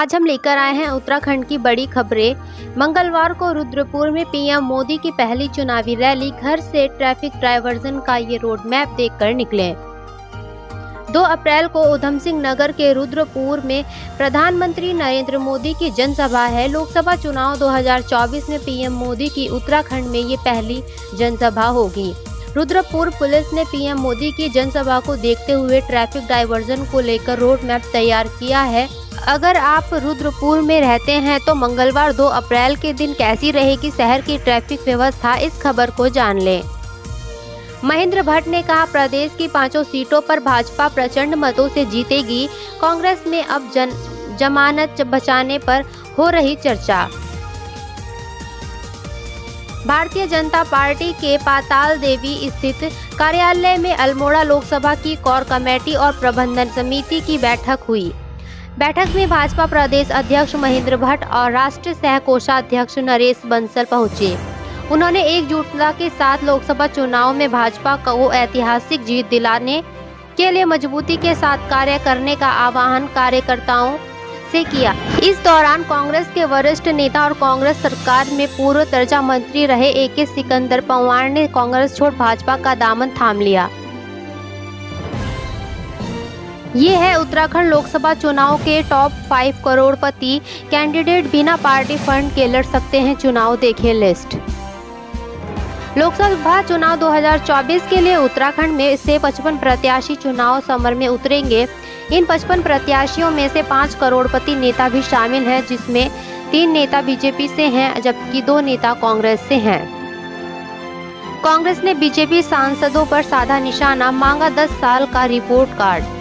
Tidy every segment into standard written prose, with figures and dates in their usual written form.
आज हम लेकर आए हैं उत्तराखंड की बड़ी खबरें। मंगलवार को रुद्रपुर में पीएम मोदी की पहली चुनावी रैली। घर से ट्रैफिक डायवर्जन का ये रोड मैप देखकर निकले। 2 अप्रैल को उधम सिंह नगर के रुद्रपुर में प्रधानमंत्री नरेंद्र मोदी की जनसभा है। लोकसभा चुनाव 2024 में पीएम मोदी की उत्तराखंड में ये पहली जनसभा होगी। रुद्रपुर पुलिस ने पीएम मोदी की जनसभा को देखते हुए ट्रैफिक डायवर्जन को लेकर रोड मैप तैयार किया है। अगर आप रुद्रपुर में रहते हैं तो मंगलवार 2 अप्रैल के दिन कैसी रहेगी शहर की ट्रैफिक व्यवस्था, इस खबर को जान लें। महेंद्र भट्ट ने कहा, प्रदेश की 5 सीटों पर भाजपा प्रचंड मतों से जीतेगी। कांग्रेस में अब जमानत बचाने पर हो रही चर्चा। भारतीय जनता पार्टी के पाताल देवी स्थित कार्यालय में अल्मोड़ा लोकसभा की कोर कमेटी और प्रबंधन समिति की बैठक हुई। बैठक में भाजपा प्रदेश अध्यक्ष महेंद्र भट्ट और राष्ट्रीय सह कोषाध्यक्ष नरेश बंसल पहुंचे। उन्होंने एकजुटता के साथ लोकसभा चुनाव में भाजपा को ऐतिहासिक जीत दिलाने के लिए मजबूती के साथ कार्य करने का आह्वान कार्यकर्ताओं से किया। इस दौरान कांग्रेस के वरिष्ठ नेता और कांग्रेस सरकार में पूर्व चर्चा मंत्री रहे AK सिकंदर पंवार ने कांग्रेस छोड़ भाजपा का दामन थाम लिया। ये है उत्तराखंड लोकसभा चुनाव के टॉप 5 करोड़पति कैंडिडेट बिना पार्टी फंड के लड़ सकते हैं चुनाव, देखें लिस्ट। लोकसभा चुनाव 2024 के लिए उत्तराखंड में से 55 प्रत्याशी चुनाव समर में उतरेंगे। इन 55 प्रत्याशियों में से 5 करोड़पति नेता भी शामिल हैं, जिसमें 3 नेता बीजेपी से हैं जबकि 2 नेता कांग्रेस से हैं। कांग्रेस ने बीजेपी सांसदों पर साधा निशाना, मांगा 10 साल का रिपोर्ट कार्ड।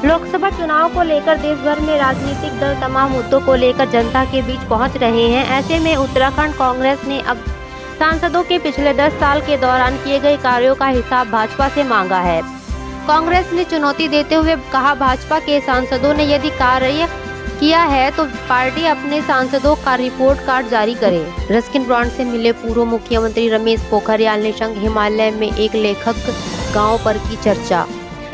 लोकसभा चुनाव को लेकर देश भर में राजनीतिक दल तमाम मुद्दों को लेकर जनता के बीच पहुंच रहे हैं। ऐसे में उत्तराखंड कांग्रेस ने अब सांसदों के पिछले 10 साल के दौरान किए गए कार्यों का हिसाब भाजपा से मांगा है। कांग्रेस ने चुनौती देते हुए कहा, भाजपा के सांसदों ने यदि कार्य किया है तो पार्टी अपने सांसदों का रिपोर्ट कार्ड जारी करे। रस्किन बॉन्ड से मिले पूर्व मुख्यमंत्री रमेश पोखरियाल निशंक। हिमालय में एक लेखक गांव पर की चर्चा।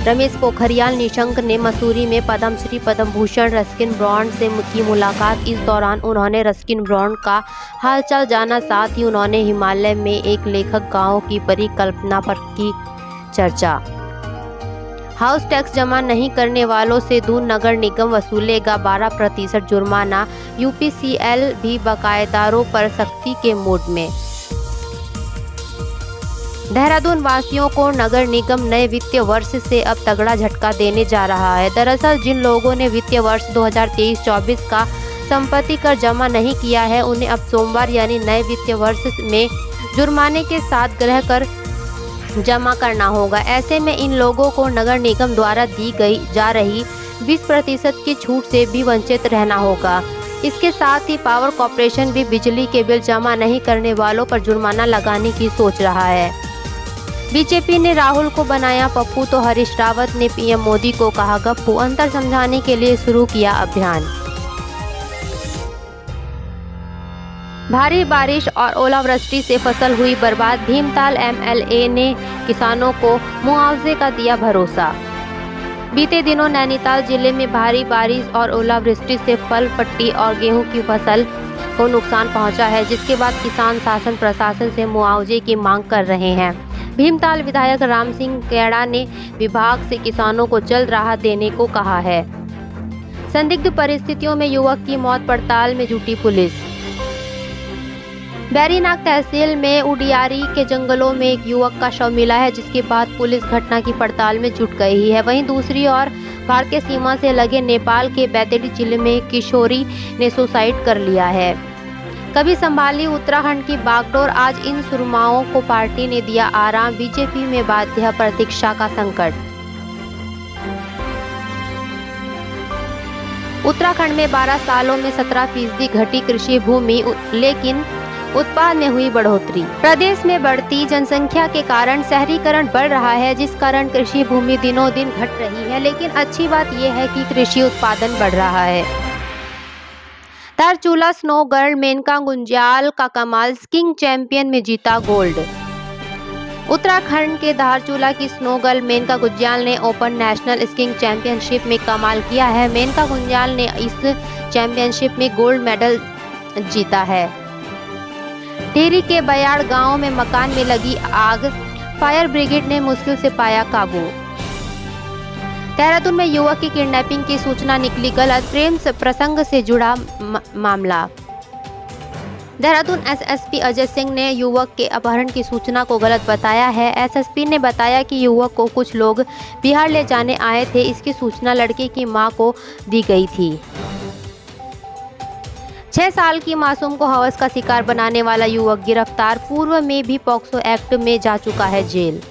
रमेश पोखरियाल निशंक ने मसूरी में पद्मश्री पद्म भूषण रस्किन बॉन्ड से की मुलाकात। इस दौरान उन्होंने रस्किन बॉन्ड का हालचाल जाना, साथ ही उन्होंने हिमालय में एक लेखक गांव की परिकल्पना पर की चर्चा। हाउस टैक्स जमा नहीं करने वालों से दून नगर निगम वसूलेगा 12% जुर्माना। UPCL भी बकायेदारों पर सख्ती के मूड में। देहरादून वासियों को नगर निगम नए वित्तीय वर्ष से अब तगड़ा झटका देने जा रहा है। दरअसल जिन लोगों ने वित्तीय वर्ष 2023-24 का संपत्ति कर जमा नहीं किया है, उन्हें अब सोमवार यानी नए वित्तीय वर्ष में जुर्माने के साथ गृह कर जमा करना होगा। ऐसे में इन लोगों को नगर निगम द्वारा दी गई जा रही 20% की छूट से भी वंचित रहना होगा। इसके साथ ही पावर कॉर्पोरेशन भी बिजली के बिल जमा नहीं करने वालों पर जुर्माना लगाने की सोच रहा है। बीजेपी ने राहुल को बनाया पप्पू तो हरीश रावत ने पीएम मोदी को कहा गप्पू। अंतर समझाने के लिए शुरू किया अभियान। भारी बारिश और ओलावृष्टि से फसल हुई बर्बाद। भीमताल MLA ने किसानों को मुआवजे का दिया भरोसा। बीते दिनों नैनीताल जिले में भारी बारिश और ओलावृष्टि से फल पट्टी और गेहूं की फसल को नुकसान पहुंचा है, जिसके बाद किसान शासन प्रशासन से मुआवजे की मांग कर रहे हैं। भीमताल विधायक राम सिंह कैड़ा ने विभाग से किसानों को जल्द राहत देने को कहा है। संदिग्ध परिस्थितियों में युवक की मौत, पड़ताल में जुटी पुलिस। बैरीनाग तहसील में उडियारी के जंगलों में एक युवक का शव मिला है, जिसके बाद पुलिस घटना की पड़ताल में जुट गई है। वहीं दूसरी ओर भारतीय सीमा से लगे नेपाल के बैतडी जिले में किशोरी ने सुसाइड कर लिया है। कभी संभाली उत्तराखंड की बागडोर, आज इन सुरमाओं को पार्टी ने दिया आराम। बीजेपी में बाध्य प्रतीक्षा का संकट। उत्तराखंड में 12 सालों में 17% घटी कृषि भूमि, लेकिन उत्पाद में हुई बढ़ोतरी। प्रदेश में बढ़ती जनसंख्या के कारण शहरीकरण बढ़ रहा है, जिस कारण कृषि भूमि दिनों दिन घट रही है। लेकिन अच्छी बात यह है कि कृषि उत्पादन बढ़ रहा है। धारचूला स्नो गर्ल मेनका गुंज्याल का कमाल, स्कीइंग चैंपियन में जीता गोल्ड। उत्तराखंड के धारचूला की स्नो गर्ल मेनका गुंज्याल ने ओपन नेशनल स्कीइंग चैंपियनशिप में कमाल किया है। मेनका गुंज्याल ने इस चैंपियनशिप में गोल्ड मेडल जीता है। टिहरी के बयाड़ गांव में मकान में लगी आग, फायर ब्रिगेड ने मुश्किल से पाया काबू। देहरादून में युवक की किडनैपिंग की सूचना निकली गलत, प्रेम प्रसंग से जुड़ा मामला। देहरादून एसएसपी अजय सिंह ने युवक के अपहरण की सूचना को गलत बताया है। एसएसपी ने बताया कि युवक को कुछ लोग बिहार ले जाने आए थे। इसकी सूचना लड़के की मां को दी गई थी। 6 साल की मासूम को हवस का शिकार बनाने वाला युवक गिरफ्तार, पूर्व में भी पॉक्सो एक्ट में जा चुका है जेल।